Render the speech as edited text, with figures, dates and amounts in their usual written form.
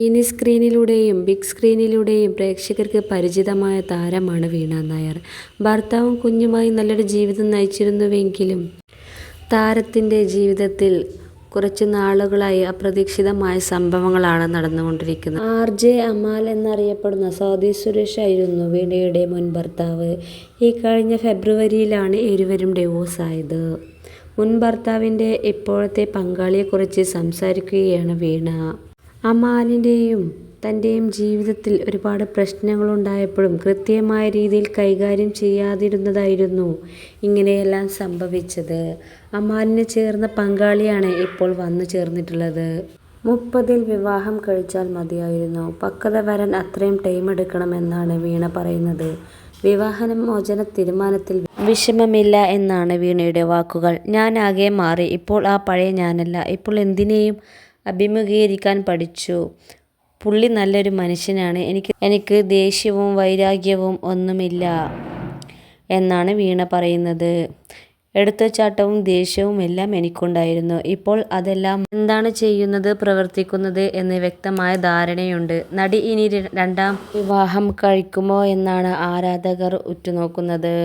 Mini സ്ക്രീനിലൂടെയും big സ്ക്രീനിലൂടെയും പ്രേക്ഷകർക്ക് പരിചിതമായ താരമാണ് വീണ നായർ. ഭർത്താവും കുഞ്ഞുമായി നല്ലൊരു ജീവിതം നയിച്ചിരുന്നുവെങ്കിലും താരത്തിൻ്റെ ജീവിതത്തിൽ കുറച്ച് നാളുകളായി അപ്രതീക്ഷിതമായ സംഭവങ്ങളാണ് നടന്നുകൊണ്ടിരിക്കുന്നത്. RJ അമാൽ എന്നറിയപ്പെടുന്ന സ്വാതി സുരേഷ് ആയിരുന്നു വീണയുടെ മുൻ ഭർത്താവ്. ഈ കഴിഞ്ഞ ഫെബ്രുവരിയിലാണ് ഇരുവരും ഡിവോഴ്സായത്. മുൻ ഭർത്താവിൻ്റെ ഇപ്പോഴത്തെ പങ്കാളിയെക്കുറിച്ച് സംസാരിക്കുകയാണ് വീണ. അമാലിൻ്റെയും തൻ്റെയും ജീവിതത്തിൽ ഒരുപാട് പ്രശ്നങ്ങളുണ്ടായപ്പോഴും കൃത്യമായ രീതിയിൽ കൈകാര്യം ചെയ്യാതിരുന്നതായിരുന്നു ഇങ്ങനെയെല്ലാം സംഭവിച്ചത്. അമാലിന് ചേർന്ന പങ്കാളിയാണ് ഇപ്പോൾ വന്നു ചേർന്നിട്ടുള്ളത്. 30-ൽ വിവാഹം കഴിച്ചാൽ മതിയായിരുന്നു, പക്വത വരാൻ അത്രയും ടൈം എടുക്കണമെന്നാണ് വീണ പറയുന്നത്. വിവാഹമോചന തീരുമാനത്തിൽ വിഷമമില്ല എന്നാണ് വീണയുടെ വാക്കുകൾ. ഞാനാകെ മാറി, ഇപ്പോൾ ആ പഴയ ഞാനല്ല, ഇപ്പോൾ എന്തിനേയും അഭിമുഖീകരിക്കാൻ പഠിച്ചു. പുള്ളി നല്ലൊരു മനുഷ്യനാണ്, എനിക്ക് ദേഷ്യവും വൈരാഗ്യവും ഒന്നുമില്ല എന്നാണ് വീണ പറയുന്നത്. എടുത്തുചാട്ടവും ദേഷ്യവും എല്ലാം എനിക്കുണ്ടായിരുന്നു. ഇപ്പോൾ അതെല്ലാം എന്താണ് ചെയ്യുന്നത്, പ്രവർത്തിക്കുന്നത് എന്ന് വ്യക്തമായ ധാരണയുണ്ട്. നടി ഇനി രണ്ടാം വിവാഹം കഴിക്കുമോ എന്നാണ് ആരാധകർ ഉറ്റുനോക്കുന്നത്.